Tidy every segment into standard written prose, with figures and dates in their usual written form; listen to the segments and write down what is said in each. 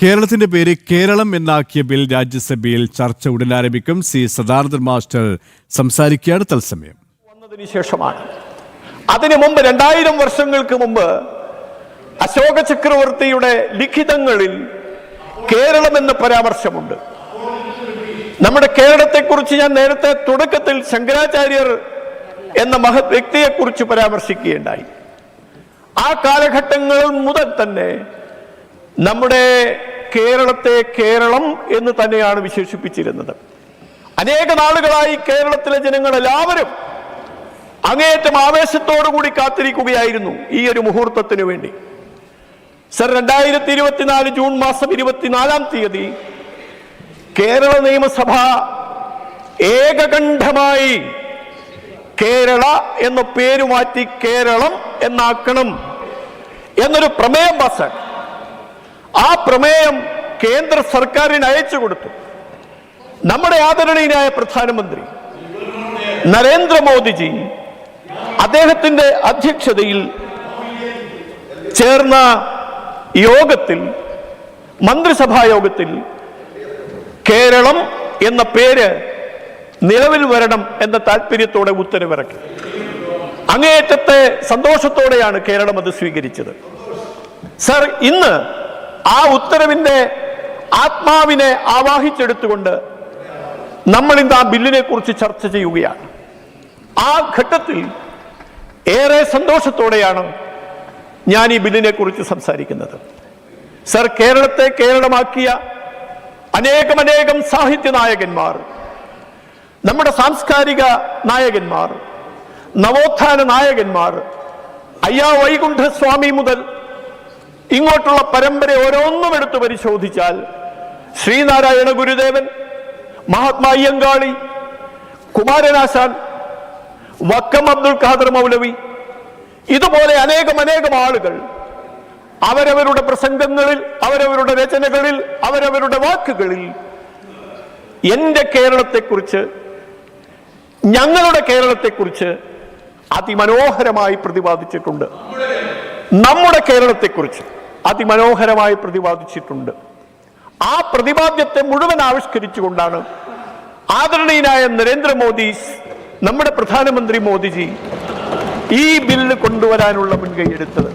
കേരളത്തിന്റെ പേര് കേരളം എന്നാക്കിയ ബിൽ രാജ്യസഭയിൽ ചർച്ച ഉടൻ ആരംഭിക്കും. സി സദാനന്ദൻ മാസ്റ്റർ സംസാരിക്കുകയാണ് തത്സമയം. വന്നതിന് ശേഷമാണ്. അതിനു മുമ്പ് 2000 വർഷങ്ങൾക്ക് മുമ്പ് അശോക ചക്രവർത്തിയുടെ ലിഖിതങ്ങളിൽ കേരളം എന്ന പരാമർശമുണ്ട്. നമ്മുടെ കേരളത്തെക്കുറിച്ച് ഞാൻ നേരത്തെ തുടക്കത്തിൽ ശങ്കരാചാര്യർ എന്ന മഹത് വ്യക്തിയെക്കുറിച്ച് പരാമർശിക്കുകയുണ്ടായി. ആ കാലഘട്ടങ്ങൾ മുതൽ തന്നെ നമ്മുടെ കേരളത്തെ കേരളം എന്ന് തന്നെയാണ് വിശേഷിപ്പിച്ചിരുന്നത്. അനേക നാളുകളായി കേരളത്തിലെ ജനങ്ങൾ എല്ലാവരും അങ്ങേയറ്റം ആവേശത്തോടുകൂടി കാത്തിരിക്കുകയായിരുന്നു ഈ ഒരു മുഹൂർത്തത്തിനു വേണ്ടി. സർ, 2024 ജൂൺ മാസം 24-ാം തീയതി കേരള നിയമസഭ ഏകകണ്ഠമായി കേരള എന്ന പേര് മാറ്റി കേരളം എന്നാക്കണം എന്നൊരു പ്രമേയം പാസാക്കി. ആ പ്രമേയം കേന്ദ്ര സർക്കാരിന് അയച്ചു കൊടുത്തു. നമ്മുടെ ആദരണീയനായ പ്രധാനമന്ത്രി നരേന്ദ്രമോദിജി അദ്ദേഹത്തിന്റെ അധ്യക്ഷതയിൽ ചേർന്ന യോഗത്തിൽ, മന്ത്രിസഭാ യോഗത്തിൽ കേരളം എന്ന പേര് നിലവിൽ വരണം എന്ന താല്പര്യത്തോടെ ഉത്തരവിറക്കി. അങ്ങേയറ്റത്തെ സന്തോഷത്തോടെയാണ് കേരളം അത് സ്വീകരിച്ചത്. സർ, ഇന്ന് ആ ഉത്തരവിന്റെ ആത്മാവിനെ ആവാഹിച്ചെടുത്തുകൊണ്ട് നമ്മൾ ഇന്ന് ആ ബില്ലിനെ കുറിച്ച് ചർച്ച ചെയ്യുകയാണ്. ആ ഘട്ടത്തിൽ ഏറെ സന്തോഷത്തോടെയാണ് ഞാൻ ഈ ബില്ലിനെ കുറിച്ച് സംസാരിക്കുന്നത്. സർ, കേരളത്തെ കേരളമാക്കിയ അനേകം സാഹിത്യ നായകന്മാർ, നമ്മുടെ സാംസ്കാരിക നായകന്മാർ, നവോത്ഥാന നായകന്മാർ, അയ്യാ വൈകുണ്ഠസ്വാമി മുതൽ ഇങ്ങോട്ടുള്ള പരമ്പര ഓരോന്നും എടുത്തു പരിശോധിച്ചാൽ ശ്രീനാരായണ ഗുരുദേവൻ, മഹാത്മാ അയ്യങ്കാളി, കുമാരനാശാൻ, വക്കം അബ്ദുൽ ഖാദർ മൗലവി, ഇതുപോലെ അനേകം ആളുകൾ അവരവരുടെ പ്രസംഗങ്ങളിൽ, അവരവരുടെ രചനകളിൽ, അവരവരുടെ വാക്കുകളിൽ എൻ്റെ കേരളത്തെക്കുറിച്ച്, ഞങ്ങളുടെ കേരളത്തെക്കുറിച്ച് അതിമനോഹരമായി പ്രതിപാദിച്ചിട്ടുണ്ട്. നമ്മുടെ കേരളത്തെക്കുറിച്ച് അതിമനോഹരമായി പ്രതിപാദിച്ചിട്ടുണ്ട്. ആ പ്രതിപാദ്യത്തെ മുഴുവൻ ആവിഷ്കരിച്ചുകൊണ്ടാണ് ആദരണീയനായ നരേന്ദ്രമോദി, നമ്മുടെ പ്രധാനമന്ത്രി മോദിജി ഈ ബില്ല് കൊണ്ടുവരാനുള്ള മുൻകൈയെടുത്തത്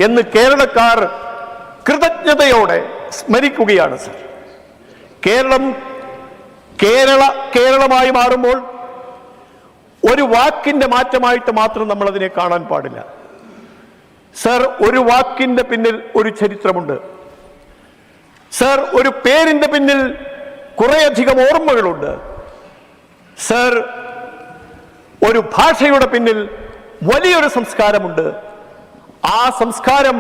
എന്ന് കേരളക്കാർ കൃതജ്ഞതയോടെ സ്മരിക്കുകയാണ്. സർ, കേരളം കേരളമായി മാറുമ്പോൾ ഒരു വാക്കിന്റെ മാറ്റമായിട്ട് മാത്രം നമ്മൾ അതിനെ കാണാൻ പാടില്ല. സർ, ഒരു വാക്കിന്റെ പിന്നിൽ ഒരു ചരിത്രമുണ്ട്. സർ, ഒരു പേരിന്റെ പിന്നിൽ കുറേയധികം ഓർമ്മകളുണ്ട്. സർ, ഒരു ഭാഷയുടെ പിന്നിൽ വലിയൊരു സംസ്കാരമുണ്ട്. ആ സംസ്കാരം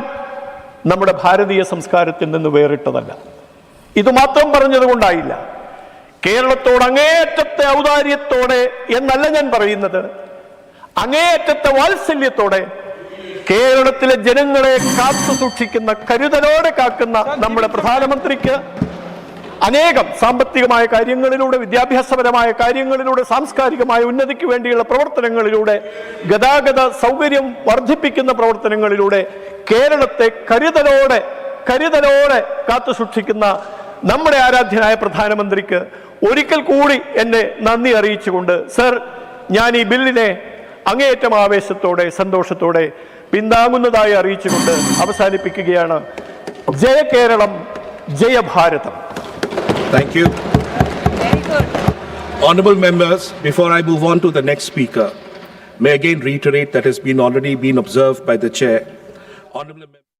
നമ്മുടെ ഭാരതീയ സംസ്കാരത്തിൽ നിന്ന് വേറിട്ടതല്ല. ഇത് മാത്രം പറഞ്ഞതുകൊണ്ടായില്ല. കേരളത്തോട് അങ്ങേയറ്റത്തെ ഔദാര്യത്തോടെ എന്നല്ല ഞാൻ പറയുന്നത്, അങ്ങേയറ്റത്തെ വാത്സല്യത്തോടെ കേരളത്തിലെ ജനങ്ങളെ കാത്തു സൂക്ഷിക്കുന്ന, കരുതലോടെ കാക്കുന്ന നമ്മുടെ പ്രധാനമന്ത്രിക്ക് അനേകം സാമ്പത്തികമായ കാര്യങ്ങളിലൂടെ, വിദ്യാഭ്യാസപരമായ കാര്യങ്ങളിലൂടെ, സാംസ്കാരികമായ ഉന്നതിക്ക് വേണ്ടിയുള്ള പ്രവർത്തനങ്ങളിലൂടെ, ഗതാഗത സൗകര്യം വർദ്ധിപ്പിക്കുന്ന പ്രവർത്തനങ്ങളിലൂടെ കേരളത്തെ കരുതലോടെ കാത്തു സൂക്ഷിക്കുന്ന നമ്മുടെ ആരാധ്യനായ പ്രധാനമന്ത്രിക്ക് ഒരിക്കൽ കൂടി എന്നെ നന്ദി അറിയിച്ചുകൊണ്ട്, സർ, ഞാൻ ഈ ബില്ലിനെ അങ്ങേയറ്റം ആവേശത്തോടെ, സന്തോഷത്തോടെ പിന്താങ്ങുന്നതായി അറിയിച്ചുകൊണ്ട് അവസാനിപ്പിക്കുകയാണ്. ജയ കേരളം, ജയ ഭാരതം. Thank you. Very good. Honorable members, before I move on to the next speaker, may again reiterate that has already been observed by the chair. Honorable members.